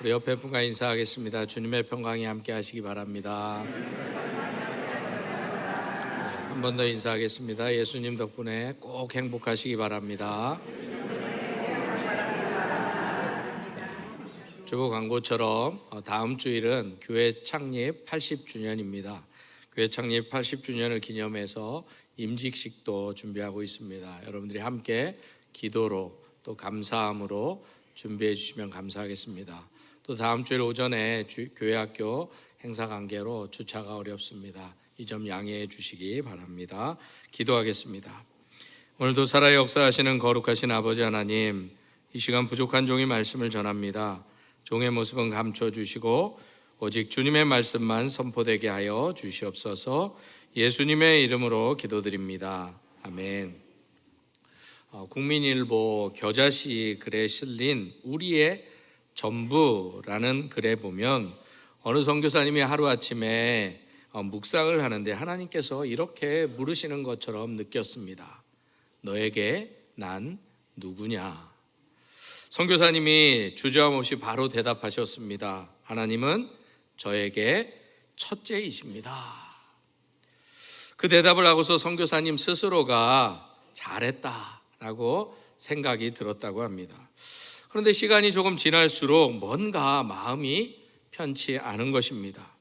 우리 옆에 분과 인사하겠습니다. 주님의 평강이 함께 하시기 바랍니다. 한 번 더 인사하겠습니다. 예수님 덕분에 꼭 행복하시기 바랍니다. 주보 광고처럼 다음 주일은 교회 창립 80주년입니다. 교회 창립 80주년을 기념해서 임직식도 준비하고 있습니다. 여러분들이 함께 기도로 또 감사함으로 준비해 주시면 감사하겠습니다. 또 다음 주일 오전에 교회학교 행사 관계로 주차가 어렵습니다. 이 점 양해해 주시기 바랍니다. 기도하겠습니다. 오늘도 살아 역사하시는 거룩하신 아버지 하나님, 이 시간 부족한 종이 말씀을 전합니다. 종의 모습은 감춰주시고 오직 주님의 말씀만 선포되게 하여 주시옵소서. 예수님의 이름으로 기도드립니다. 아멘. 국민일보 겨자씨 글에 실린 우리의 전부라는 글에 보면 어느 선교사님이 하루아침에 묵상을 하는데 하나님께서 이렇게 물으시는 것처럼 느꼈습니다. 너에게 난 누구냐? 선교사님이 주저함 없이 바로 대답하셨습니다. 하나님은 저에게 첫째이십니다. 그 대답을 하고서 선교사님 스스로가 잘했다라고 생각이 들었다고 합니다. 그런데 시간이 조금 지날수록 뭔가 마음이 편치 않은 것입니다.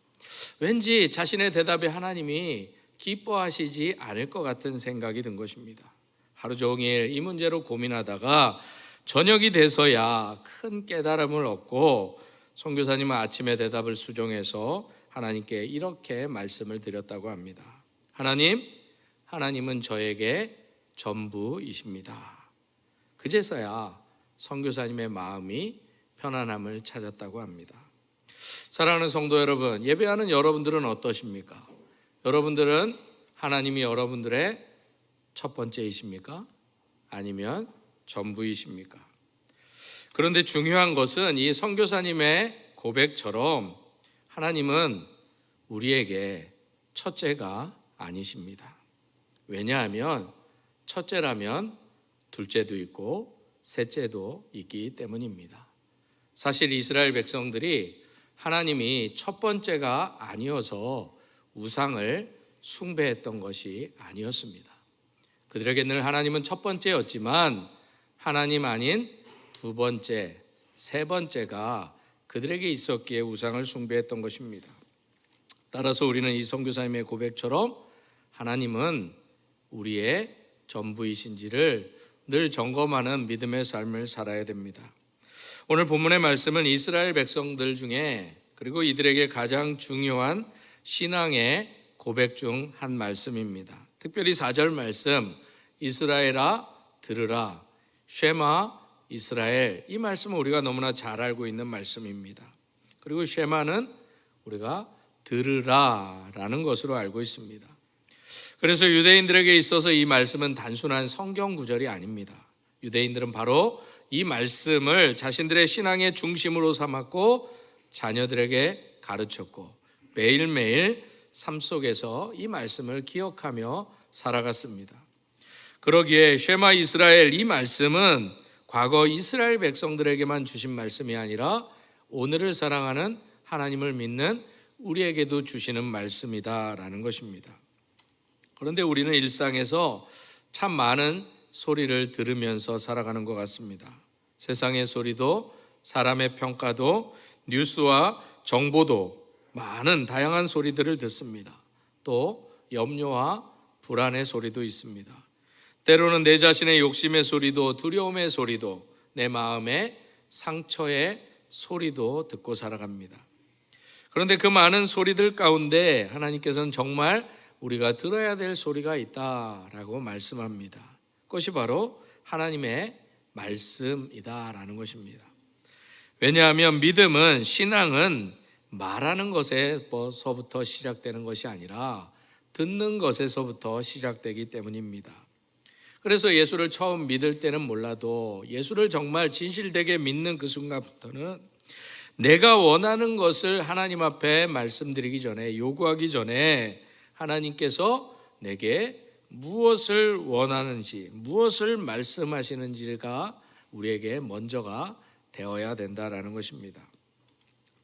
왠지 자신의 대답에 하나님이 기뻐하시지 않을 것 같은 생각이 든 것입니다. 하루 종일 이 문제로 고민하다가 저녁이 돼서야 큰 깨달음을 얻고 선교사님은 아침에 대답을 수정해서 하나님께 이렇게 말씀을 드렸다고 합니다. 하나님은 저에게 전부이십니다. 그제서야 선교사님의 마음이 편안함을 찾았다고 합니다. 사랑하는 성도 여러분, 예배하는 여러분들은 어떠십니까? 여러분들은 하나님이 여러분들의 첫 번째이십니까? 아니면 전부이십니까? 그런데 중요한 것은 이 선교사님의 고백처럼 하나님은 우리에게 첫째가 아니십니다. 왜냐하면 첫째라면 둘째도 있고 셋째도 있기 때문입니다. 사실 이스라엘 백성들이 하나님이 첫 번째가 아니어서 우상을 숭배했던 것이 아니었습니다. 그들에게는 하나님은 첫 번째였지만 하나님 아닌 두 번째, 세 번째가 그들에게 있었기에 우상을 숭배했던 것입니다. 따라서 우리는 이 선교사님의 고백처럼 하나님은 우리의 전부이신지를 늘 점검하는 믿음의 삶을 살아야 됩니다. 오늘 본문의 말씀은 이스라엘 백성들 중에 그리고 이들에게 가장 중요한 신앙의 고백 중 한 말씀입니다. 특별히 4절 말씀, 이스라엘아 들으라, 쉐마 이스라엘, 이 말씀은 우리가 너무나 잘 알고 있는 말씀입니다. 그리고 쉐마는 우리가 들으라라는 것으로 알고 있습니다. 그래서 유대인들에게 있어서 이 말씀은 단순한 성경 구절이 아닙니다. 유대인들은 바로 이 말씀을 자신들의 신앙의 중심으로 삼았고 자녀들에게 가르쳤고 매일매일 삶 속에서 이 말씀을 기억하며 살아갔습니다. 그러기에 쉐마 이스라엘, 이 말씀은 과거 이스라엘 백성들에게만 주신 말씀이 아니라 오늘을 사랑하는 하나님을 믿는 우리에게도 주시는 말씀이다라는 것입니다. 그런데 우리는 일상에서 참 많은 소리를 들으면서 살아가는 것 같습니다. 세상의 소리도, 사람의 평가도, 뉴스와 정보도 많은 다양한 소리들을 듣습니다. 또 염려와 불안의 소리도 있습니다. 때로는 내 자신의 욕심의 소리도, 두려움의 소리도, 내 마음의 상처의 소리도 듣고 살아갑니다. 그런데 그 많은 소리들 가운데 하나님께서는 정말 우리가 들어야 될 소리가 있다라고 말씀합니다. 그것이 바로 하나님의 말씀이다라는 것입니다. 왜냐하면 믿음은, 신앙은 말하는 것에서부터 시작되는 것이 아니라 듣는 것에서부터 시작되기 때문입니다. 그래서 예수를 처음 믿을 때는 몰라도 예수를 정말 진실되게 믿는 그 순간부터는 내가 원하는 것을 하나님 앞에 말씀드리기 전에, 요구하기 전에 하나님께서 내게 무엇을 원하는지, 무엇을 말씀하시는지가 우리에게 먼저가 되어야 된다라는 것입니다.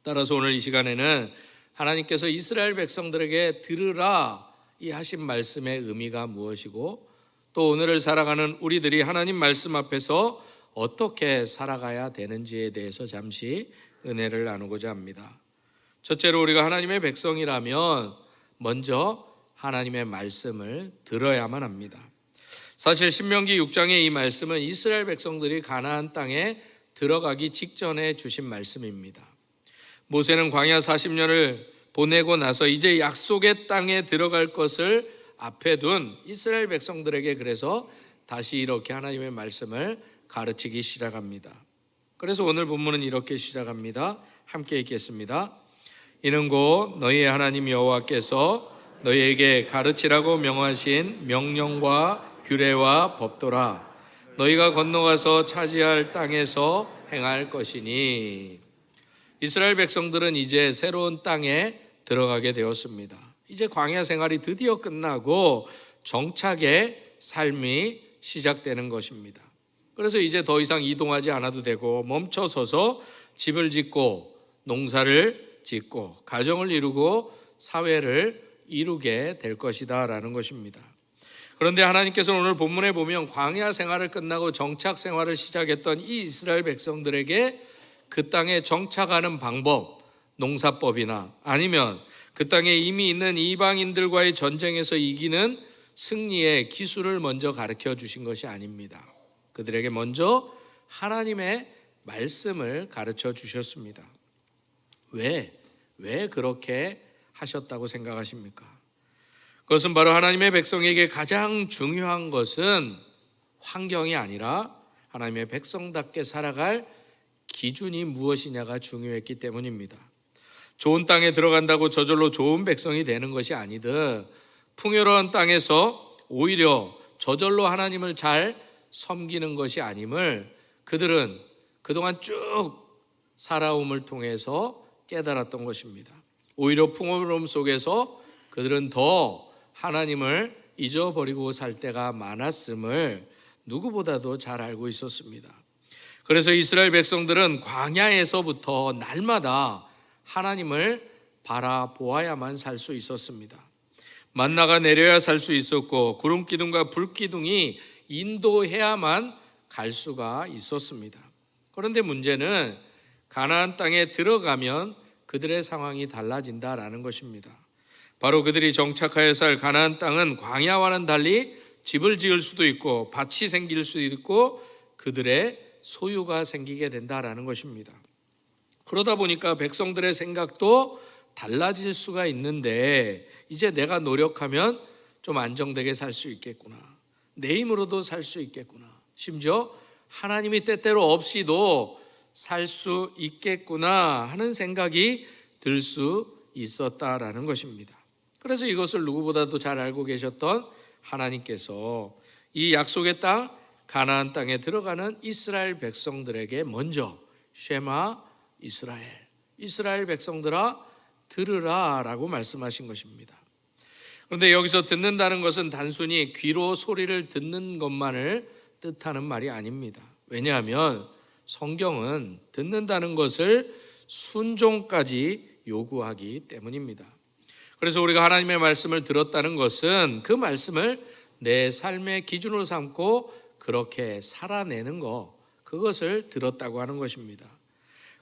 따라서 오늘 이 시간에는 하나님께서 이스라엘 백성들에게 들으라 이 하신 말씀의 의미가 무엇이고 또 오늘을 살아가는 우리들이 하나님 말씀 앞에서 어떻게 살아가야 되는지에 대해서 잠시 은혜를 나누고자 합니다. 첫째로 우리가 하나님의 백성이라면 먼저 하나님의 말씀을 들어야만 합니다. 사실 신명기 6장의 이 말씀은 이스라엘 백성들이 가나안 땅에 들어가기 직전에 주신 말씀입니다. 모세는 광야 40년을 보내고 나서 이제 약속의 땅에 들어갈 것을 앞에 둔 이스라엘 백성들에게 그래서 다시 이렇게 하나님의 말씀을 가르치기 시작합니다. 그래서 오늘 본문은 이렇게 시작합니다. 함께 읽겠습니다. 이는 곧 너희의 하나님 여호와께서 너희에게 가르치라고 명하신 명령과 규례와 법도라. 너희가 건너가서 차지할 땅에서 행할 것이니. 이스라엘 백성들은 이제 새로운 땅에 들어가게 되었습니다. 이제 광야 생활이 드디어 끝나고 정착의 삶이 시작되는 것입니다. 그래서 이제 더 이상 이동하지 않아도 되고 멈춰서서 집을 짓고 농사를 짓고 가정을 이루고 사회를 이루게 될 것이다 라는 것입니다. 그런데 하나님께서는 오늘 본문에 보면 광야 생활을 끝나고 정착 생활을 시작했던 이 이스라엘 백성들에게 그 땅에 정착하는 방법, 농사법이나 아니면 그 땅에 이미 있는 이방인들과의 전쟁에서 이기는 승리의 기술을 먼저 가르쳐 주신 것이 아닙니다. 그들에게 먼저 하나님의 말씀을 가르쳐 주셨습니다. 왜 그렇게 하셨다고 생각하십니까? 그것은 바로 하나님의 백성에게 가장 중요한 것은 환경이 아니라 하나님의 백성답게 살아갈 기준이 무엇이냐가 중요했기 때문입니다. 좋은 땅에 들어간다고 저절로 좋은 백성이 되는 것이 아니듯 풍요로운 땅에서 오히려 저절로 하나님을 잘 섬기는 것이 아님을 그들은 그동안 쭉 살아옴을 통해서 깨달았던 것입니다. 오히려 풍요로움 속에서 그들은 더 하나님을 잊어버리고 살 때가 많았음을 누구보다도 잘 알고 있었습니다. 그래서 이스라엘 백성들은 광야에서부터 날마다 하나님을 바라보아야만 살 수 있었습니다. 만나가 내려야 살 수 있었고 구름 기둥과 불 기둥이 인도해야만 갈 수가 있었습니다. 그런데 문제는 가나안 땅에 들어가면 그들의 상황이 달라진다라는 것입니다. 바로 그들이 정착하여 살 가나안 땅은 광야와는 달리 집을 지을 수도 있고 밭이 생길 수도 있고 그들의 소유가 생기게 된다라는 것입니다. 그러다 보니까 백성들의 생각도 달라질 수가 있는데 이제 내가 노력하면 좀 안정되게 살 수 있겠구나. 내 힘으로도 살 수 있겠구나. 심지어 하나님이 때때로 없이도 살 수 있겠구나 하는 생각이 들 수 있었다라는 것입니다. 그래서 이것을 누구보다도 잘 알고 계셨던 하나님께서 이 약속의 땅 가나안 땅에 들어가는 이스라엘 백성들에게 먼저 쉐마 이스라엘 백성들아 들으라 라고 말씀하신 것입니다. 그런데 여기서 듣는다는 것은 단순히 귀로 소리를 듣는 것만을 뜻하는 말이 아닙니다. 왜냐하면 성경은 듣는다는 것을 순종까지 요구하기 때문입니다. 그래서 우리가 하나님의 말씀을 들었다는 것은 그 말씀을 내 삶의 기준으로 삼고 그렇게 살아내는 것, 그것을 들었다고 하는 것입니다.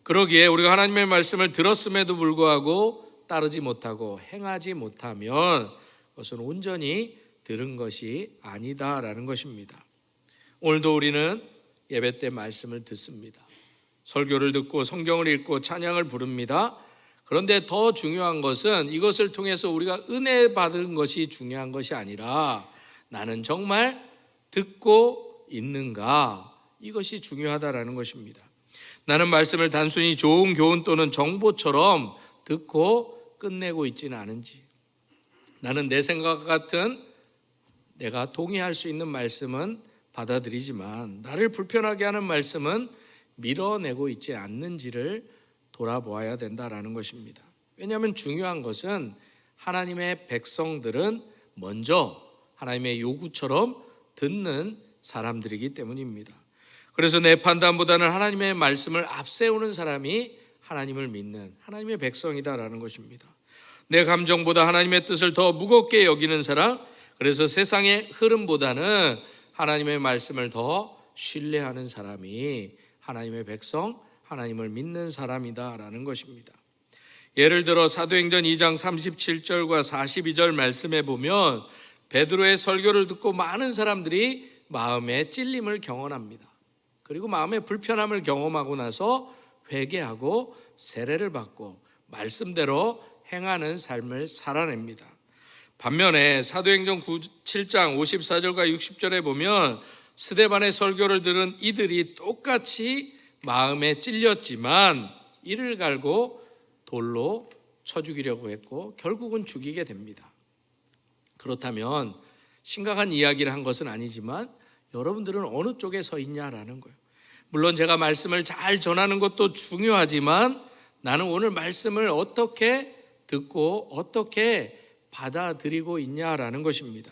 그러기에 우리가 하나님의 말씀을 들었음에도 불구하고 따르지 못하고 행하지 못하면 그것은 온전히 들은 것이 아니다라는 것입니다. 오늘도 우리는 예배 때 말씀을 듣습니다. 설교를 듣고 성경을 읽고 찬양을 부릅니다. 그런데 더 중요한 것은 이것을 통해서 우리가 은혜 받은 것이 중요한 것이 아니라 나는 정말 듣고 있는가, 이것이 중요하다라는 것입니다. 나는 말씀을 단순히 좋은 교훈 또는 정보처럼 듣고 끝내고 있지는 않은지, 나는 내 생각 같은 내가 동의할 수 있는 말씀은 받아들이지만 나를 불편하게 하는 말씀은 밀어내고 있지 않는지를 돌아보아야 된다라는 것입니다. 왜냐하면 중요한 것은 하나님의 백성들은 먼저 하나님의 요구처럼 듣는 사람들이기 때문입니다. 그래서 내 판단보다는 하나님의 말씀을 앞세우는 사람이 하나님을 믿는 하나님의 백성이다라는 것입니다. 내 감정보다 하나님의 뜻을 더 무겁게 여기는 사람, 그래서 세상의 흐름보다는 하나님의 말씀을 더 신뢰하는 사람이 하나님의 백성, 하나님을 믿는 사람이다라는 것입니다. 예를 들어 사도행전 2장 37절과 42절 말씀에 보면 베드로의 설교를 듣고 많은 사람들이 마음의 찔림을 경험합니다. 그리고 마음의 불편함을 경험하고 나서 회개하고 세례를 받고 말씀대로 행하는 삶을 살아냅니다. 반면에 사도행전 7장 54절과 60절에 보면 스데반의 설교를 들은 이들이 똑같이 마음에 찔렸지만 이를 갈고 돌로 쳐 죽이려고 했고 결국은 죽이게 됩니다. 그렇다면 심각한 이야기를 한 것은 아니지만 여러분들은 어느 쪽에 서 있냐라는 거예요. 물론 제가 말씀을 잘 전하는 것도 중요하지만 나는 오늘 말씀을 어떻게 듣고 어떻게 받아들이고 있냐라는 것입니다.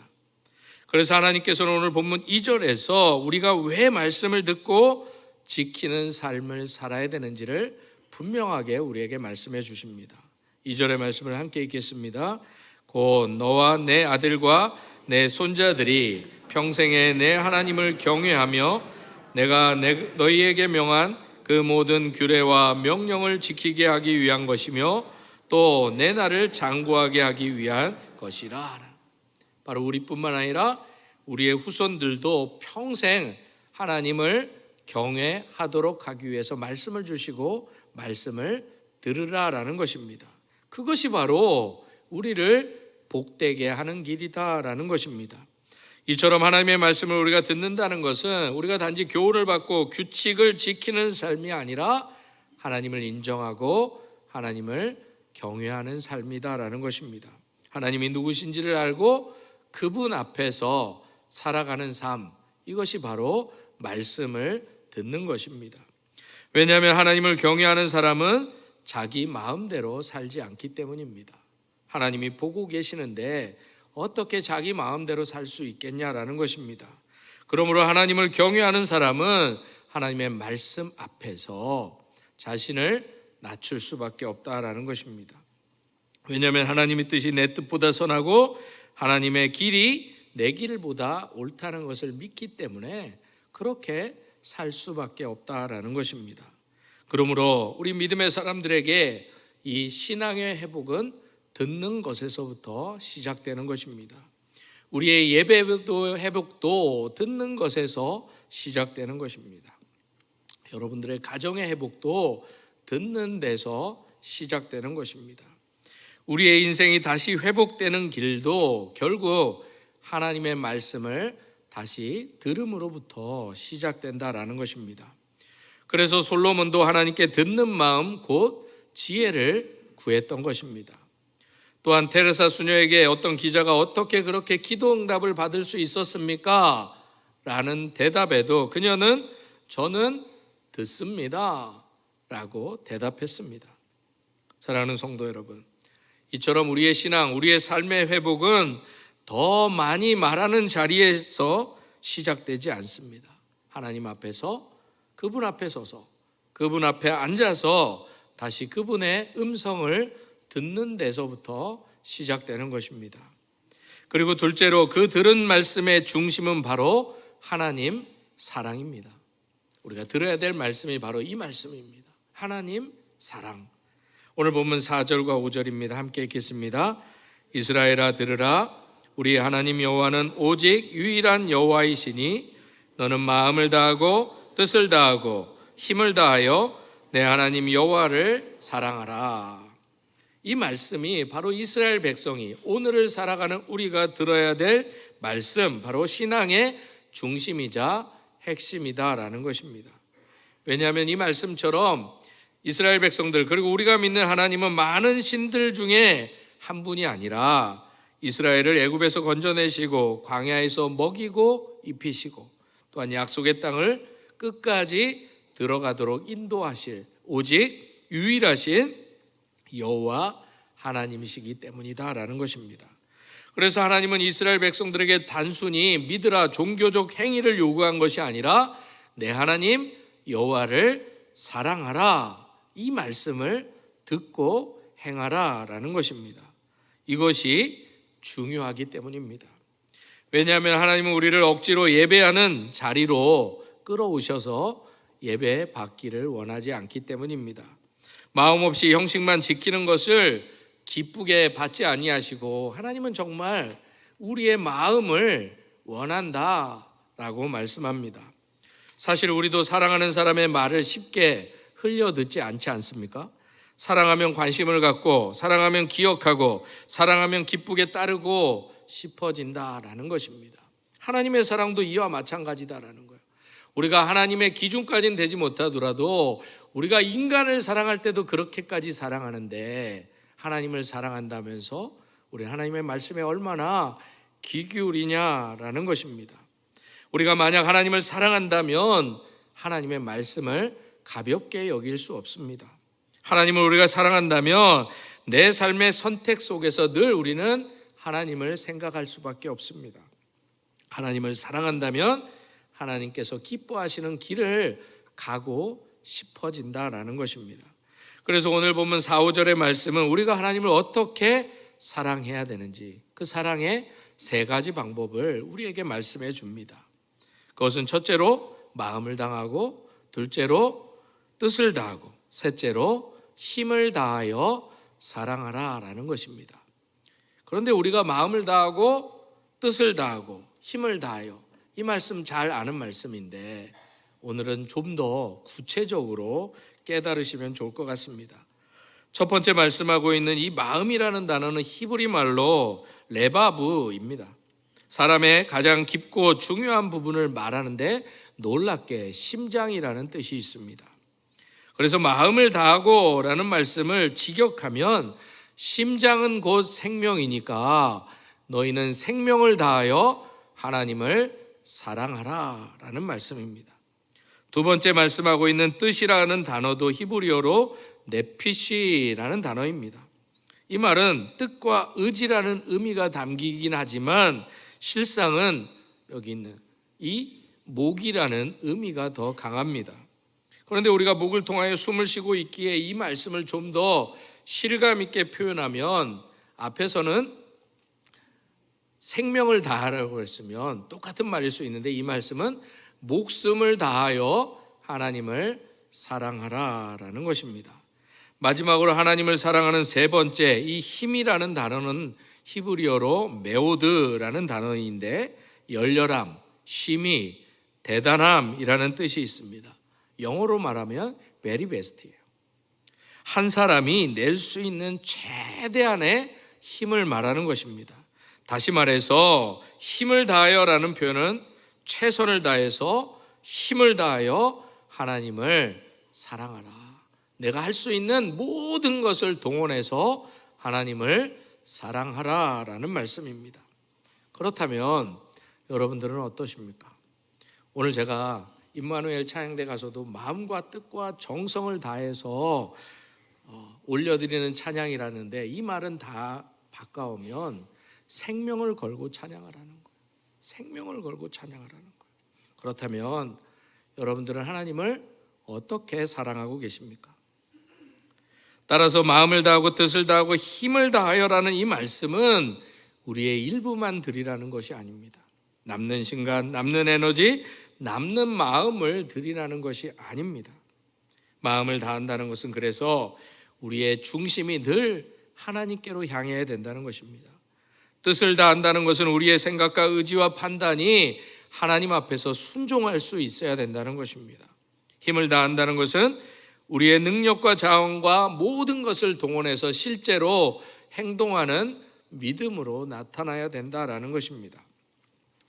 그래서 하나님께서는 오늘 본문 2절에서 우리가 왜 말씀을 듣고 지키는 삶을 살아야 되는지를 분명하게 우리에게 말씀해 주십니다. 2절의 말씀을 함께 읽겠습니다. 곧 너와 내 아들과 내 손자들이 평생에 내 하나님을 경외하며 내가 너희에게 명한 그 모든 규례와 명령을 지키게 하기 위한 것이며 또 내 날을 장구하게 하기 위한 것이라. 바로 우리뿐만 아니라 우리의 후손들도 평생 하나님을 경외하도록 하기 위해서 말씀을 주시고 말씀을 들으라라는 것입니다. 그것이 바로 우리를 복되게 하는 길이다라는 것입니다. 이처럼 하나님의 말씀을 우리가 듣는다는 것은 우리가 단지 교훈을 받고 규칙을 지키는 삶이 아니라 하나님을 인정하고 하나님을 경외하는 삶이다라는 것입니다. 하나님이 누구신지를 알고 그분 앞에서 살아가는 삶, 이것이 바로 말씀을 듣는 것입니다. 왜냐하면 하나님을 경외하는 사람은 자기 마음대로 살지 않기 때문입니다. 하나님이 보고 계시는데 어떻게 자기 마음대로 살 수 있겠냐라는 것입니다. 그러므로 하나님을 경외하는 사람은 하나님의 말씀 앞에서 자신을 낮출 수밖에 없다라는 것입니다. 왜냐하면 하나님의 뜻이 내 뜻보다 선하고 하나님의 길이 내 길보다 옳다는 것을 믿기 때문에 그렇게 살 수밖에 없다라는 것입니다. 그러므로 우리 믿음의 사람들에게 이 신앙의 회복은 듣는 것에서부터 시작되는 것입니다. 우리의 예배도 회복도 듣는 것에서 시작되는 것입니다. 여러분들의 가정의 회복도 듣는 데서 시작되는 것입니다. 우리의 인생이 다시 회복되는 길도 결국 하나님의 말씀을 다시 들음으로부터 시작된다라는 것입니다. 그래서 솔로몬도 하나님께 듣는 마음 곧 지혜를 구했던 것입니다. 또한 테레사 수녀에게 어떤 기자가 어떻게 그렇게 기도 응답을 받을 수 있었습니까? 라는 대답에도 그녀는 저는 듣습니다 라고 대답했습니다. 사랑하는 성도 여러분, 이처럼 우리의 신앙, 우리의 삶의 회복은 더 많이 말하는 자리에서 시작되지 않습니다. 하나님 앞에서, 그분 앞에 서서, 그분 앞에 앉아서 다시 그분의 음성을 듣는 데서부터 시작되는 것입니다. 그리고 둘째로 그 들은 말씀의 중심은 바로 하나님 사랑입니다. 우리가 들어야 될 말씀이 바로 이 말씀입니다. 하나님 사랑. 오늘 본문 4절과 5절입니다. 함께 읽겠습니다. 이스라엘아 들으라. 우리 하나님 여호와는 오직 유일한 여호와이시니 너는 마음을 다하고 뜻을 다하고 힘을 다하여 내 하나님 여호와를 사랑하라. 이 말씀이 바로 이스라엘 백성이 오늘을 살아가는 우리가 들어야 될 말씀, 바로 신앙의 중심이자 핵심이다라는 것입니다. 왜냐하면 이 말씀처럼 이스라엘 백성들 그리고 우리가 믿는 하나님은 많은 신들 중에 한 분이 아니라 이스라엘을 애굽에서 건져내시고 광야에서 먹이고 입히시고 또한 약속의 땅을 끝까지 들어가도록 인도하실 오직 유일하신 여호와 하나님이시기 때문이다라는 것입니다. 그래서 하나님은 이스라엘 백성들에게 단순히 믿으라 종교적 행위를 요구한 것이 아니라 내 하나님 여호와를 사랑하라, 이 말씀을 듣고 행하라라는 것입니다. 이것이 중요하기 때문입니다. 왜냐하면 하나님은 우리를 억지로 예배하는 자리로 끌어오셔서 예배 받기를 원하지 않기 때문입니다. 마음 없이 형식만 지키는 것을 기쁘게 받지 아니하시고 하나님은 정말 우리의 마음을 원한다라고 말씀합니다. 사실 우리도 사랑하는 사람의 말을 쉽게 흘려 듣지 않지 않습니까? 사랑하면 관심을 갖고, 사랑하면 기억하고, 사랑하면 기쁘게 따르고 싶어진다라는 것입니다. 하나님의 사랑도 이와 마찬가지다라는 거예요. 우리가 하나님의 기준까지는 되지 못하더라도 우리가 인간을 사랑할 때도 그렇게까지 사랑하는데, 하나님을 사랑한다면서 우리 하나님의 말씀에 얼마나 귀 기울이냐라는 것입니다. 우리가 만약 하나님을 사랑한다면 하나님의 말씀을 가볍게 여길 수 없습니다. 하나님을 우리가 사랑한다면 내 삶의 선택 속에서 늘 우리는 하나님을 생각할 수밖에 없습니다. 하나님을 사랑한다면 하나님께서 기뻐하시는 길을 가고 싶어진다라는 것입니다. 그래서 오늘 보면 4, 5절의 말씀은 우리가 하나님을 어떻게 사랑해야 되는지, 그 사랑의 3가지 방법을 우리에게 말씀해 줍니다. 그것은 첫째로 마음을 다하고, 둘째로 뜻을 다하고, 셋째로 힘을 다하여 사랑하라 라는 것입니다. 그런데 우리가 마음을 다하고, 뜻을 다하고, 힘을 다하여, 이 말씀 잘 아는 말씀인데 오늘은 좀 더 구체적으로 깨달으시면 좋을 것 같습니다. 첫 번째 말씀하고 있는 이 마음이라는 단어는 히브리 말로 레바브입니다. 사람의 가장 깊고 중요한 부분을 말하는데 놀랍게 심장이라는 뜻이 있습니다. 그래서 마음을 다하고 라는 말씀을 직역하면 심장은 곧 생명이니까 너희는 생명을 다하여 하나님을 사랑하라 라는 말씀입니다. 두 번째 말씀하고 있는 뜻이라는 단어도 히브리어로 네피시라는 단어입니다. 이 말은 뜻과 의지라는 의미가 담기긴 하지만 실상은 여기 있는 이 목이라는 의미가 더 강합니다. 그런데 우리가 목을 통하여 숨을 쉬고 있기에 이 말씀을 좀 더 실감 있게 표현하면 앞에서는 생명을 다하라고 했으면 똑같은 말일 수 있는데 이 말씀은 목숨을 다하여 하나님을 사랑하라라는 것입니다. 마지막으로 하나님을 사랑하는 3번째, 이 힘이라는 단어는 히브리어로 메오드라는 단어인데 열렬함, 심히, 대단함이라는 뜻이 있습니다. 영어로 말하면 very best예요. 한 사람이 낼 수 있는 최대한의 힘을 말하는 것입니다. 다시 말해서 힘을 다하여라는 표현은 최선을 다해서 힘을 다하여 하나님을 사랑하라. 내가 할 수 있는 모든 것을 동원해서 하나님을 사랑하라라는 말씀입니다. 그렇다면 여러분들은 어떠십니까? 오늘 제가 임마누엘 찬양대 가서도 마음과 뜻과 정성을 다해서 올려드리는 찬양이라는데 이 말은 다 바꿔오면 생명을 걸고 찬양하라는 거예요. 생명을 걸고 찬양하라는 거예요. 그렇다면 여러분들은 하나님을 어떻게 사랑하고 계십니까? 따라서 마음을 다하고 뜻을 다하고 힘을 다하여라는 이 말씀은 우리의 일부만 드리라는 것이 아닙니다. 남는 시간, 남는 에너지, 남는 마음을 드리라는 것이 아닙니다. 마음을 다한다는 것은 그래서 우리의 중심이 늘 하나님께로 향해야 된다는 것입니다. 뜻을 다한다는 것은 우리의 생각과 의지와 판단이 하나님 앞에서 순종할 수 있어야 된다는 것입니다. 힘을 다한다는 것은 우리의 능력과 자원과 모든 것을 동원해서 실제로 행동하는 믿음으로 나타나야 된다라는 것입니다.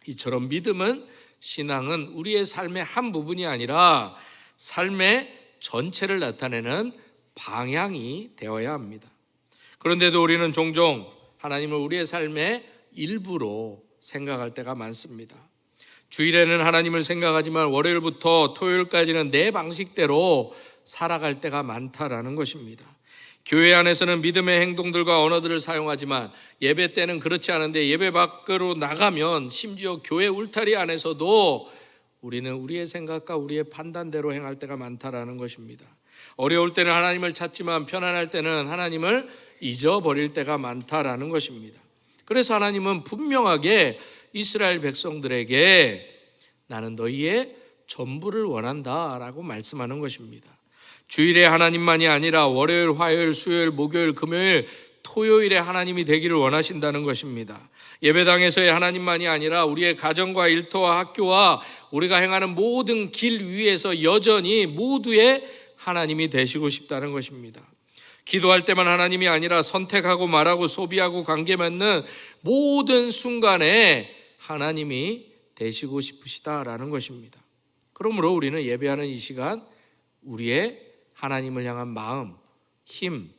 이처럼 믿음은, 신앙은 우리의 삶의 한 부분이 아니라 삶의 전체를 나타내는 방향이 되어야 합니다. 그런데도 우리는 종종 하나님을 우리의 삶의 일부로 생각할 때가 많습니다. 주일에는 하나님을 생각하지만 월요일부터 토요일까지는 내 방식대로 살아갈 때가 많다라는 것입니다. 교회 안에서는 믿음의 행동들과 언어들을 사용하지만 예배 때는 그렇지 않은데 예배 밖으로 나가면 심지어 교회 울타리 안에서도 우리는 우리의 생각과 우리의 판단대로 행할 때가 많다라는 것입니다. 어려울 때는 하나님을 찾지만 편안할 때는 하나님을 잊어버릴 때가 많다라는 것입니다. 그래서 하나님은 분명하게 이스라엘 백성들에게 나는 너희의 전부를 원한다라고 말씀하는 것입니다. 주일에 하나님만이 아니라 월요일, 화요일, 수요일, 목요일, 금요일, 토요일에 하나님이 되기를 원하신다는 것입니다. 예배당에서의 하나님만이 아니라 우리의 가정과 일터와 학교와 우리가 행하는 모든 길 위에서 여전히 모두의 하나님이 되시고 싶다는 것입니다. 기도할 때만 하나님이 아니라 선택하고 말하고 소비하고 관계 맺는 모든 순간에 하나님이 되시고 싶으시다라는 것입니다. 그러므로 우리는 예배하는 이 시간 우리의 하나님을 향한 마음, 힘,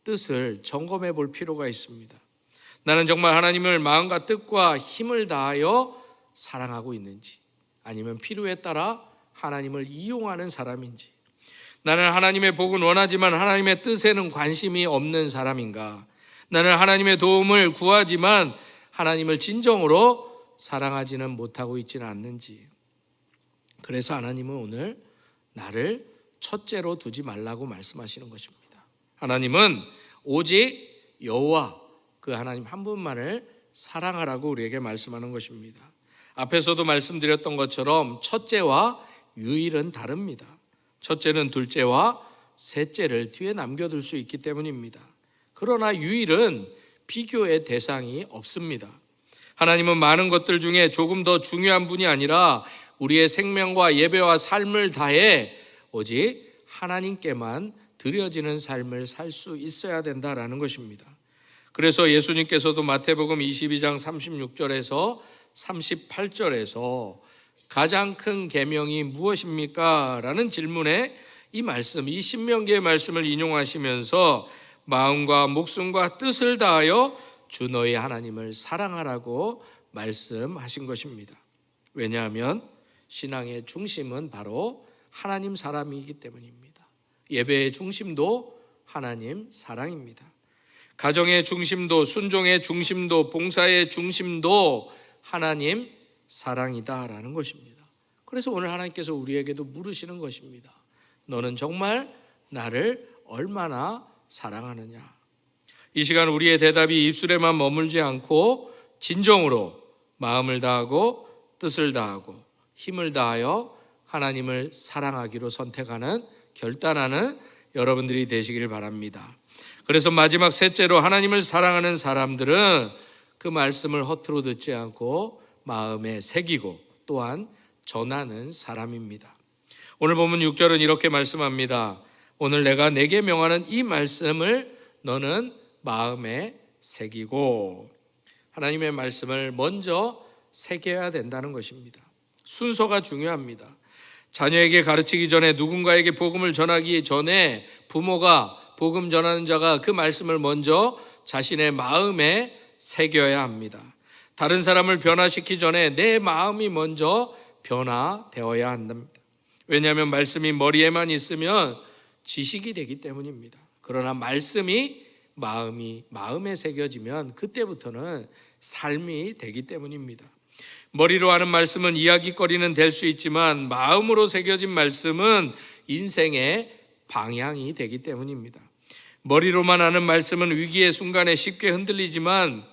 뜻을 점검해 볼 필요가 있습니다. 나는 정말 하나님을 마음과 뜻과 힘을 다하여 사랑하고 있는지, 아니면 필요에 따라 하나님을 이용하는 사람인지, 나는 하나님의 복은 원하지만 하나님의 뜻에는 관심이 없는 사람인가, 나는 하나님의 도움을 구하지만 하나님을 진정으로 사랑하지는 못하고 있지는 않는지. 그래서 하나님은 오늘 나를 첫째로 두지 말라고 말씀하시는 것입니다. 하나님은 오직 여호와 그 하나님 한 분만을 사랑하라고 우리에게 말씀하는 것입니다. 앞에서도 말씀드렸던 것처럼 첫째와 유일은 다릅니다. 첫째는 둘째와 셋째를 뒤에 남겨둘 수 있기 때문입니다. 그러나 유일은 비교의 대상이 없습니다. 하나님은 많은 것들 중에 조금 더 중요한 분이 아니라 우리의 생명과 예배와 삶을 다해 오직 하나님께만 드려지는 삶을 살 수 있어야 된다라는 것입니다. 그래서 예수님께서도 마태복음 22장 36절에서 38절에서 가장 큰 계명이 무엇입니까? 라는 질문에 이 말씀, 이 신명기의 말씀을 인용하시면서 마음과 목숨과 뜻을 다하여 주 너희 하나님을 사랑하라고 말씀하신 것입니다. 왜냐하면 신앙의 중심은 바로 하나님 사람이기 때문입니다. 예배의 중심도 하나님 사랑입니다. 가정의 중심도, 순종의 중심도, 봉사의 중심도 하나님 사랑이다라는 것입니다. 그래서 오늘 하나님께서 우리에게도 물으시는 것입니다. 너는 정말 나를 얼마나 사랑하느냐? 이 시간 우리의 대답이 입술에만 머물지 않고 진정으로 마음을 다하고 뜻을 다하고 힘을 다하여 하나님을 사랑하기로 선택하는, 결단하는 여러분들이 되시기를 바랍니다. 그래서 마지막 셋째로 하나님을 사랑하는 사람들은 그 말씀을 허투루 듣지 않고 마음에 새기고 또한 전하는 사람입니다. 오늘 본문 6절은 이렇게 말씀합니다. 오늘 내가 내게 명하는 이 말씀을 너는 마음에 새기고, 하나님의 말씀을 먼저 새겨야 된다는 것입니다. 순서가 중요합니다. 자녀에게 가르치기 전에, 누군가에게 복음을 전하기 전에 부모가, 복음 전하는 자가 그 말씀을 먼저 자신의 마음에 새겨야 합니다. 다른 사람을 변화시키기 전에 내 마음이 먼저 변화되어야 한답니다. 왜냐하면 말씀이 머리에만 있으면 지식이 되기 때문입니다. 그러나 말씀이 마음에 새겨지면 그때부터는 삶이 되기 때문입니다. 머리로 하는 말씀은 이야기거리는 될 수 있지만 마음으로 새겨진 말씀은 인생의 방향이 되기 때문입니다. 머리로만 하는 말씀은 위기의 순간에 쉽게 흔들리지만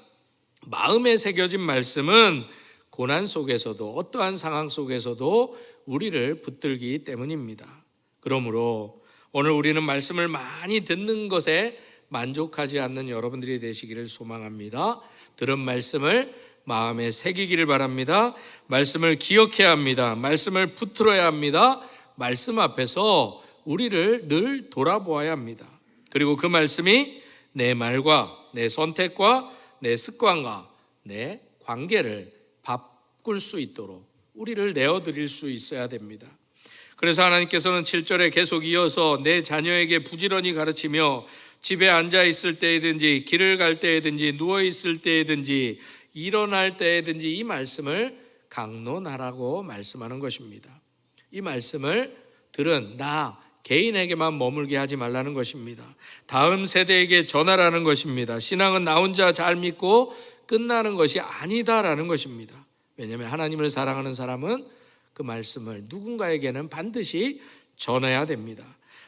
마음에 새겨진 말씀은 고난 속에서도, 어떠한 상황 속에서도 우리를 붙들기 때문입니다. 그러므로 오늘 우리는 말씀을 많이 듣는 것에 만족하지 않는 여러분들이 되시기를 소망합니다. 들은 말씀을 마음에 새기기를 바랍니다. 말씀을 기억해야 합니다. 말씀을 붙들어야 합니다. 말씀 앞에서 우리를 늘 돌아보아야 합니다. 그리고 그 말씀이 내 말과 내 선택과 내 습관과 내 관계를 바꿀 수 있도록 우리를 내어드릴 수 있어야 됩니다. 그래서 하나님께서는 7절에 계속 이어서 내 자녀에게 부지런히 가르치며 집에 앉아 있을 때이든지 길을 갈 때이든지 누워 있을 때이든지 일어날 때이든지 이 말씀을 강론하라고 말씀하는 것입니다. 이 말씀을 들은 나 개인에게만 머물게 하지 말라는 것입니다. 다음 세대에게 전하라는 것입니다. 신앙은 나 혼자 잘 믿고 끝나는 것이 아니다라는 것입니다. 왜냐하면 하나님을 사랑하는 사람은 그 말씀을 누군가에게는 반드시 전해야 됩니다.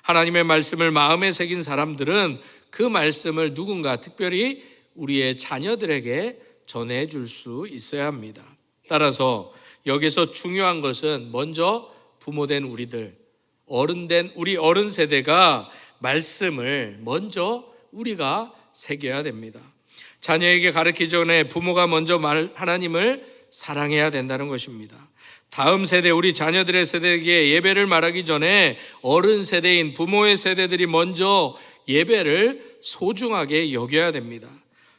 하나님의 말씀을 마음에 새긴 사람들은 그 말씀을 누군가, 특별히 우리의 자녀들에게 전해줄 수 있어야 합니다. 따라서 여기서 중요한 것은 먼저 부모된 우리들, 어른된 우리 어른 세대가 말씀을 먼저 우리가 새겨야 됩니다. 자녀에게 가르치기 전에 부모가 먼저 하나님을 사랑해야 된다는 것입니다. 다음 세대, 우리 자녀들의 세대에게 예배를 말하기 전에 어른 세대인 부모의 세대들이 먼저 예배를 소중하게 여겨야 됩니다.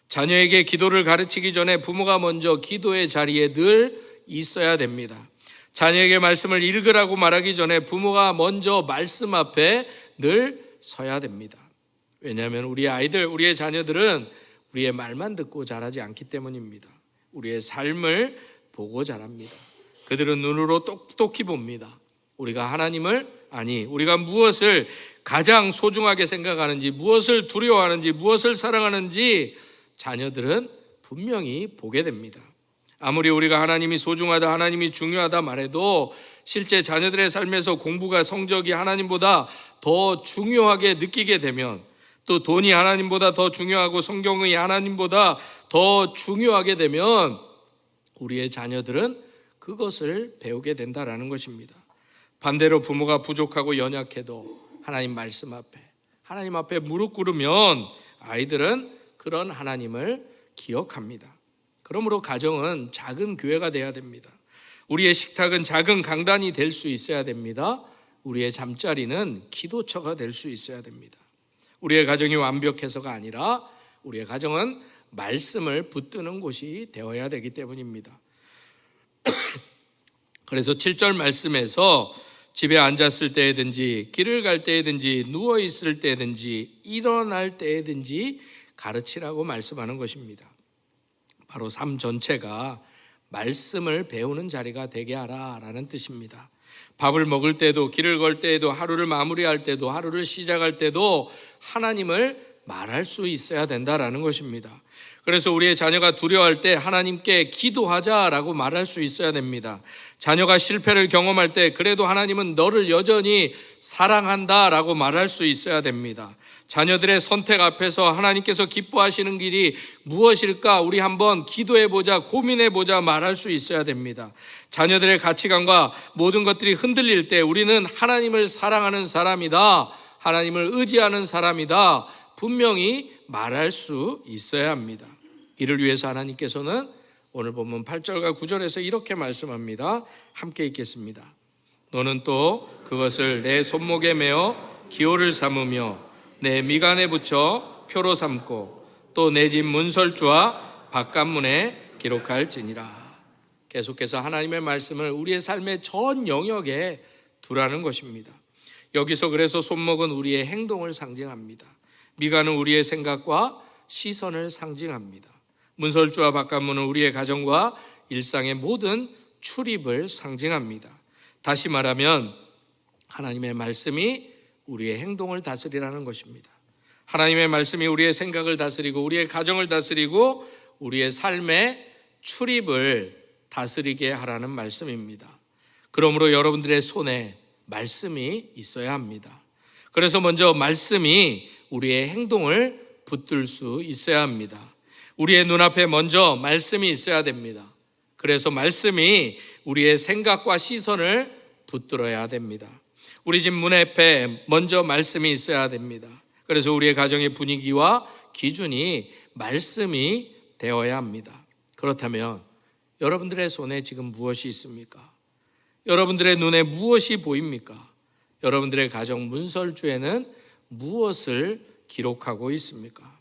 자녀에게 기도를 가르치기 전에 부모가 먼저 기도의 자리에 늘 있어야 됩니다. 자녀에게 말씀을 읽으라고 말하기 전에 부모가 먼저 말씀 앞에 늘 서야 됩니다. 왜냐하면 우리 아이들, 우리의 자녀들은 우리의 말만 듣고 자라지 않기 때문입니다. 우리의 삶을 보고 자랍니다. 그들은 눈으로 똑똑히 봅니다. 우리가 우리가 무엇을 가장 소중하게 생각하는지, 무엇을 두려워하는지, 무엇을 사랑하는지 자녀들은 분명히 보게 됩니다. 아무리 우리가 하나님이 소중하다, 하나님이 중요하다 말해도 실제 자녀들의 삶에서 공부가, 성적이 하나님보다 더 중요하게 느끼게 되면, 또 돈이 하나님보다 더 중요하고 성경이 하나님보다 더 중요하게 되면 우리의 자녀들은 그것을 배우게 된다라는 것입니다. 반대로 부모가 부족하고 연약해도 하나님 말씀 앞에, 하나님 앞에 무릎 꿇으면 아이들은 그런 하나님을 기억합니다. 그러므로 가정은 작은 교회가 돼야 됩니다. 우리의 식탁은 작은 강단이 될 수 있어야 됩니다. 우리의 잠자리는 기도처가 될 수 있어야 됩니다. 우리의 가정이 완벽해서가 아니라 우리의 가정은 말씀을 붙드는 곳이 되어야 되기 때문입니다. 그래서 7절 말씀에서 집에 앉았을 때든지 길을 갈 때든지 누워 있을 때든지 일어날 때든지 가르치라고 말씀하는 것입니다. 바로 삶 전체가 말씀을 배우는 자리가 되게 하라라는 뜻입니다. 밥을 먹을 때도, 길을 걸 때에도, 하루를 마무리할 때도, 하루를 시작할 때도 하나님을 말할 수 있어야 된다라는 것입니다. 그래서 우리의 자녀가 두려워할 때 하나님께 기도하자라고 말할 수 있어야 됩니다. 자녀가 실패를 경험할 때 그래도 하나님은 너를 여전히 사랑한다라고 말할 수 있어야 됩니다. 자녀들의 선택 앞에서 하나님께서 기뻐하시는 길이 무엇일까? 우리 한번 기도해보자, 고민해보자 말할 수 있어야 됩니다. 자녀들의 가치관과 모든 것들이 흔들릴 때 우리는 하나님을 사랑하는 사람이다, 하나님을 의지하는 사람이다, 분명히 말할 수 있어야 합니다. 이를 위해서 하나님께서는 오늘 본문 8절과 9절에서 이렇게 말씀합니다. 함께 읽겠습니다. 너는 또 그것을 내 손목에 메어 기호를 삼으며 내 미간에 붙여 표로 삼고 또 내 집 문설주와 바깥문에 기록할지니라. 계속해서 하나님의 말씀을 우리의 삶의 전 영역에 두라는 것입니다. 여기서 그래서 손목은 우리의 행동을 상징합니다. 미간은 우리의 생각과 시선을 상징합니다. 문설주와 바깥문은 우리의 가정과 일상의 모든 출입을 상징합니다. 다시 말하면 하나님의 말씀이 우리의 행동을 다스리라는 것입니다. 하나님의 말씀이 우리의 생각을 다스리고 우리의 가정을 다스리고 우리의 삶의 출입을 다스리게 하라는 말씀입니다. 그러므로 여러분들의 손에 말씀이 있어야 합니다. 그래서 먼저 말씀이 우리의 행동을 붙들 수 있어야 합니다. 우리의 눈앞에 먼저 말씀이 있어야 됩니다. 그래서 말씀이 우리의 생각과 시선을 붙들어야 됩니다. 우리 집 문 앞에 먼저 말씀이 있어야 됩니다. 그래서 우리의 가정의 분위기와 기준이 말씀이 되어야 합니다. 그렇다면 여러분들의 손에 지금 무엇이 있습니까? 여러분들의 눈에 무엇이 보입니까? 여러분들의 가정 문설주에는 무엇을 기록하고 있습니까?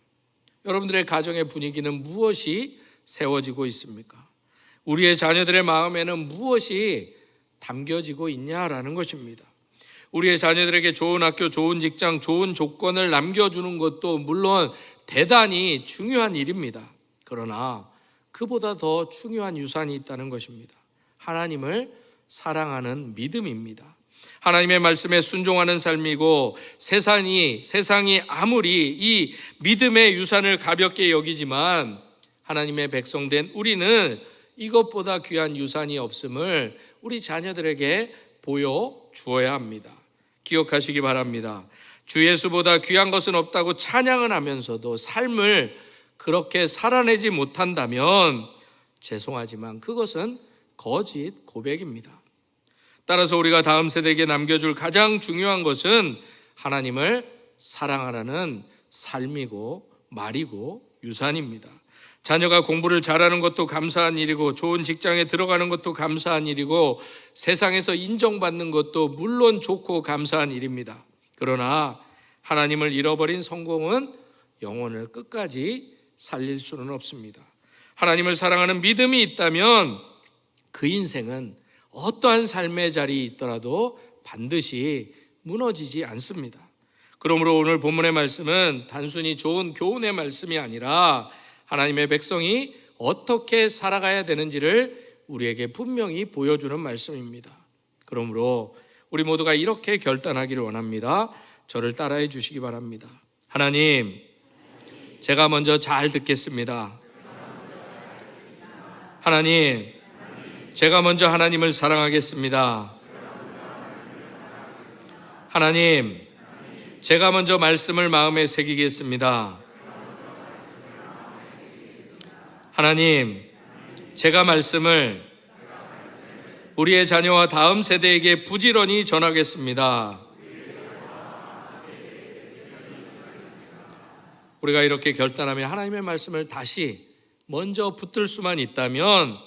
여러분들의 가정의 분위기는 무엇이 세워지고 있습니까? 우리의 자녀들의 마음에는 무엇이 담겨지고 있냐라는 것입니다. 우리의 자녀들에게 좋은 학교, 좋은 직장, 좋은 조건을 남겨주는 것도 물론 대단히 중요한 일입니다. 그러나 그보다 더 중요한 유산이 있다는 것입니다. 하나님을 사랑하는 믿음입니다. 하나님의 말씀에 순종하는 삶이고 세상이 아무리 이 믿음의 유산을 가볍게 여기지만 하나님의 백성된 우리는 이것보다 귀한 유산이 없음을 우리 자녀들에게 보여주어야 합니다. 기억하시기 바랍니다. 주 예수보다 귀한 것은 없다고 찬양은 하면서도 삶을 그렇게 살아내지 못한다면 죄송하지만 그것은 거짓 고백입니다. 따라서 우리가 다음 세대에게 남겨줄 가장 중요한 것은 하나님을 사랑하라는 삶이고 말이고 유산입니다. 자녀가 공부를 잘하는 것도 감사한 일이고 좋은 직장에 들어가는 것도 감사한 일이고 세상에서 인정받는 것도 물론 좋고 감사한 일입니다. 그러나 하나님을 잃어버린 성공은 영혼을 끝까지 살릴 수는 없습니다. 하나님을 사랑하는 믿음이 있다면 그 인생은 어떠한 삶의 자리에 있더라도 반드시 무너지지 않습니다. 그러므로 오늘 본문의 말씀은 단순히 좋은 교훈의 말씀이 아니라 하나님의 백성이 어떻게 살아가야 되는지를 우리에게 분명히 보여주는 말씀입니다. 그러므로 우리 모두가 이렇게 결단하기를 원합니다. 저를 따라해 주시기 바랍니다. 하나님, 제가 먼저 잘 듣겠습니다. 하나님, 제가 먼저 하나님을 사랑하겠습니다. 하나님, 제가 먼저 말씀을 마음에 새기겠습니다. 하나님, 제가 말씀을 우리의 자녀와 다음 세대에게 부지런히 전하겠습니다. 우리가 이렇게 결단하며 하나님의 말씀을 다시 먼저 붙들 수만 있다면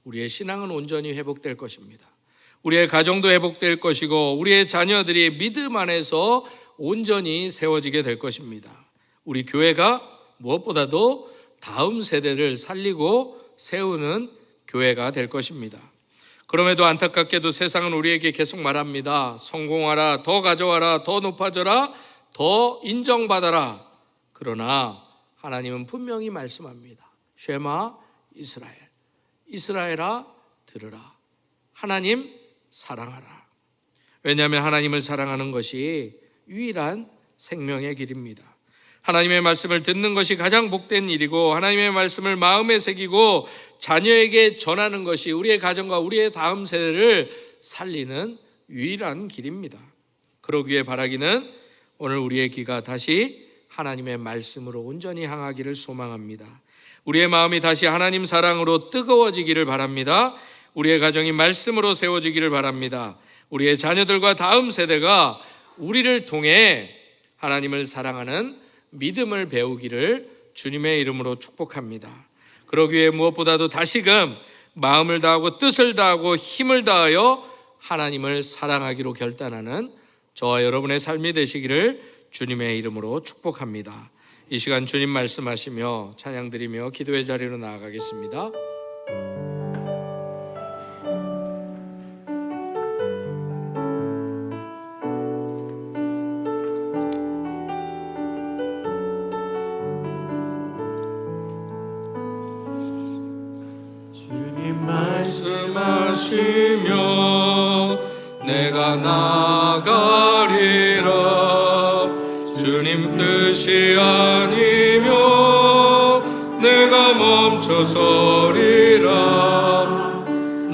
우리의 신앙은 온전히 회복될 것입니다. 우리의 가정도 회복될 것이고 우리의 자녀들이 믿음 안에서 온전히 세워지게 될 것입니다. 우리 교회가 무엇보다도 다음 세대를 살리고 세우는 교회가 될 것입니다. 그럼에도 안타깝게도 세상은 우리에게 계속 말합니다. 성공하라, 더 가져와라, 더 높아져라, 더 인정받아라. 그러나 하나님은 분명히 말씀합니다. 쉐마 이스라엘, 이스라엘아 들으라. 하나님 사랑하라. 왜냐하면 하나님을 사랑하는 것이 유일한 생명의 길입니다. 하나님의 말씀을 듣는 것이 가장 복된 일이고 하나님의 말씀을 마음에 새기고 자녀에게 전하는 것이 우리의 가정과 우리의 다음 세대를 살리는 유일한 길입니다. 그러기에 바라기는 오늘 우리의 귀가 다시 하나님의 말씀으로 온전히 향하기를 소망합니다. 우리의 마음이 다시 하나님 사랑으로 뜨거워지기를 바랍니다. 우리의 가정이 말씀으로 세워지기를 바랍니다. 우리의 자녀들과 다음 세대가 우리를 통해 하나님을 사랑하는 믿음을 배우기를 주님의 이름으로 축복합니다. 그러기 위해 무엇보다도 다시금 마음을 다하고 뜻을 다하고 힘을 다하여 하나님을 사랑하기로 결단하는 저와 여러분의 삶이 되시기를 주님의 이름으로 축복합니다. 이 시간 주님 말씀하시며 찬양 드리며 기도의 자리로 나아가겠습니다. 말씀하시며 내가 나가리라. 주님 뜻이 아니면 내가 멈춰서리라.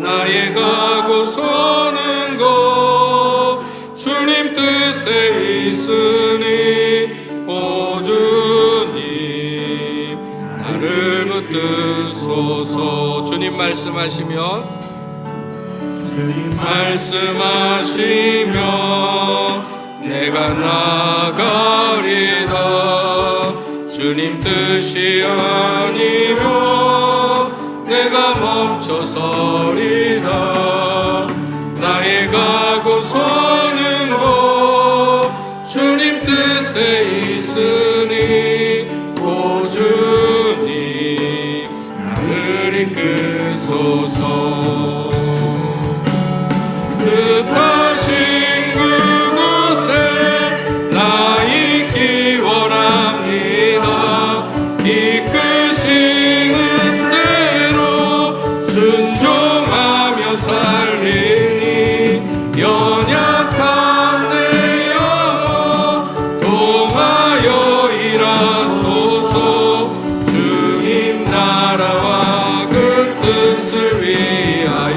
나의 가고 서는 것 주님 뜻에 있으니 오 주님 나를 붙드소서. 주님 말씀하시면 내가 나가리다. 주님 뜻이 아니면 내가 멈춰서리다. 나의 가고 서는 곳 주님 뜻에 있으니 오 주님 나를 이끄소서. 뜻하신 그곳에 나 있기 원합니다. 이끄시는 대로 순종하며 살리니 연약한 내 영혼 동하여 일하소서. 주님 나라와 그 뜻을 위하여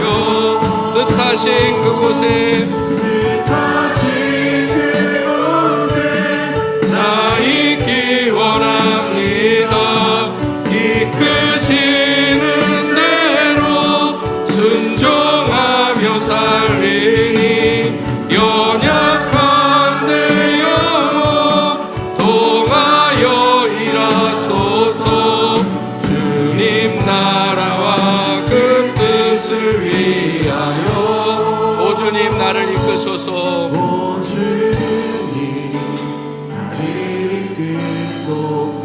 주소서. 오 주님 나를 이끌소서.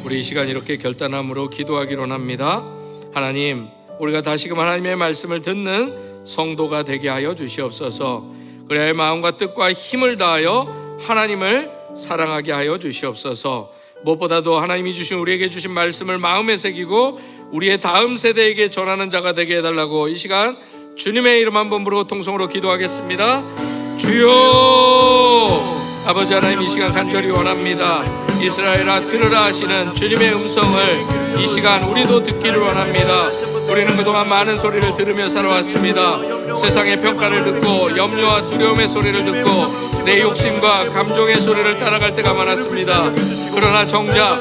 우리 이 시간 이렇게 결단함으로 기도하기로 합니다. 하나님, 우리가 다시금 하나님의 말씀을 듣는 성도가 되게 하여 주시옵소서. 그래야 마음과 뜻과 힘을 다하여 하나님을 사랑하게 하여 주시옵소서. 무엇보다도 하나님이 주신 우리에게 주신 말씀을 마음에 새기고 우리의 다음 세대에게 전하는 자가 되게 해달라고 이 시간 주님의 이름 한번 부르고 통성으로 기도하겠습니다. 주여, 아버지 하나님, 이 시간 간절히 원합니다. 이스라엘아 들으라 하시는 주님의 음성을 이 시간 우리도 듣기를 원합니다. 우리는 그동안 많은 소리를 들으며 살아왔습니다. 세상의 평가를 듣고 염려와 두려움의 소리를 듣고 내 욕심과 감정의 소리를 따라갈 때가 많았습니다. 그러나 정작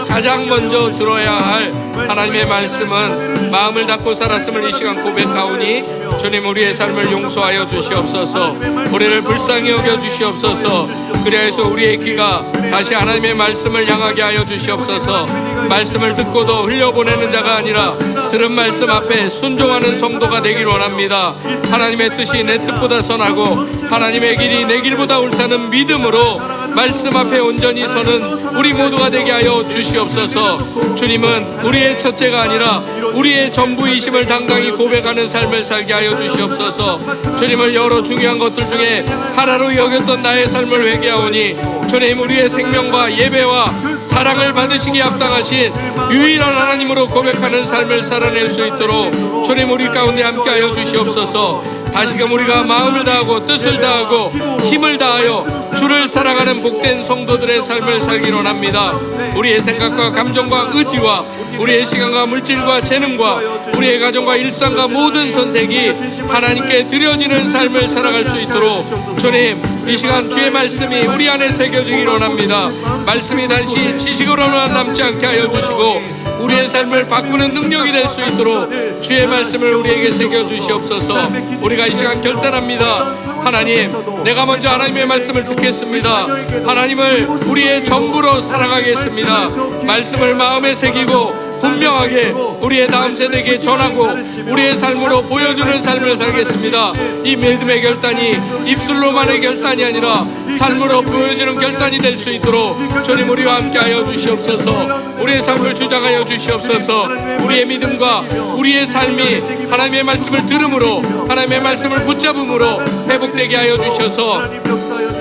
가장 먼저 들어야 할 하나님의 말씀은 마음을 닫고 살았음을 이 시간 고백하오니 주님, 우리의 삶을 용서하여 주시옵소서. 우리를 불쌍히 여겨 주시옵소서. 그리하여서 우리의 귀가 다시 하나님의 말씀을 향하게 하여 주시옵소서. 말씀을 듣고도 흘려보내는 자가 아니라 들은 말씀 앞에 순종하는 성도가 되길 원합니다. 하나님의 뜻이 내 뜻보다 선하고 하나님의 길이 내 길보다 옳다는 믿음으로 말씀 앞에 온전히 서는 우리 모두가 되게 하여 주시옵소서. 주님은 우리의 첫째가 아니라 우리의 전부이심을 당당히 고백하는 삶을 살게 하여 주시옵소서. 주님을 여러 중요한 것들 중에 하나로 여겼던 나의 삶을 회개하오니 주님, 우리의 생명과 예배와 사랑을 받으시기에 합당하신 유일한 하나님으로 고백하는 삶을 살아낼 수 있도록 주님, 우리 가운데 함께하여 주시옵소서. 다시금 우리가 마음을 다하고 뜻을 다하고 힘을 다하여 주를 사랑하는 복된 성도들의 삶을 살기를 원합니다. 우리의 생각과 감정과 의지와 우리의 시간과 물질과 재능과 우리의 가정과 일상과 모든 선택이 하나님께 드려지는 삶을 살아갈 수 있도록 주님, 이 시간 주의 말씀이 우리 안에 새겨지기를 원합니다. 말씀이 단지 지식으로만 남지 않게 하여 주시고 우리의 삶을 바꾸는 능력이 될 수 있도록 주의 말씀을 우리에게 새겨주시옵소서. 우리가 이 시간 결단합니다. 하나님, 내가 먼저 하나님의 말씀을 듣겠습니다. 하나님을 우리의 전부로 사랑하겠습니다. 말씀을 마음에 새기고 분명하게 우리의 다음 세대에게 전하고 우리의 삶으로 보여주는 삶을 살겠습니다. 이 믿음의 결단이 입술로만의 결단이 아니라 삶으로 보여주는 결단이 될 수 있도록 주님, 우리와 함께하여 주시옵소서. 우리의 삶을 주장하여 주시옵소서. 우리의 믿음과 우리의 삶이 하나님의 말씀을 들음으로 하나님의 말씀을 붙잡음으로 회복되게 하여 주셔서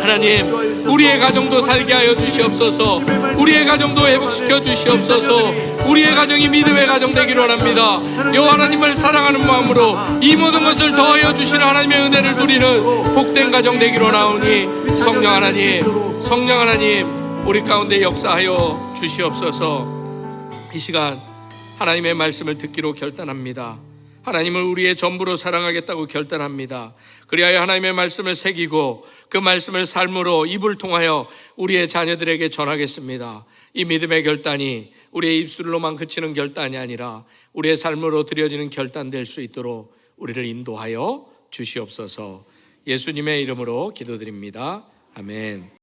하나님, 우리의 가정도 살게 하여 주시옵소서. 우리의 가정도 회복시켜 주시옵소서. 우리의 가정이 믿음의 가정 되기를 원합니다. 여호와 하나님을 사랑하는 마음으로 이 모든 것을 더하여 주시는 하나님의 은혜를 누리는 복된 가정 되기를 원하오니 성령 하나님, 우리 가운데 역사하여 주시옵소서. 이 시간 하나님의 말씀을 듣기로 결단합니다. 하나님을 우리의 전부로 사랑하겠다고 결단합니다. 그리하여 하나님의 말씀을 새기고 그 말씀을 삶으로 입을 통하여 우리의 자녀들에게 전하겠습니다. 이 믿음의 결단이 우리의 입술로만 그치는 결단이 아니라 우리의 삶으로 드려지는 결단 될 수 있도록 우리를 인도하여 주시옵소서. 예수님의 이름으로 기도드립니다. 아멘.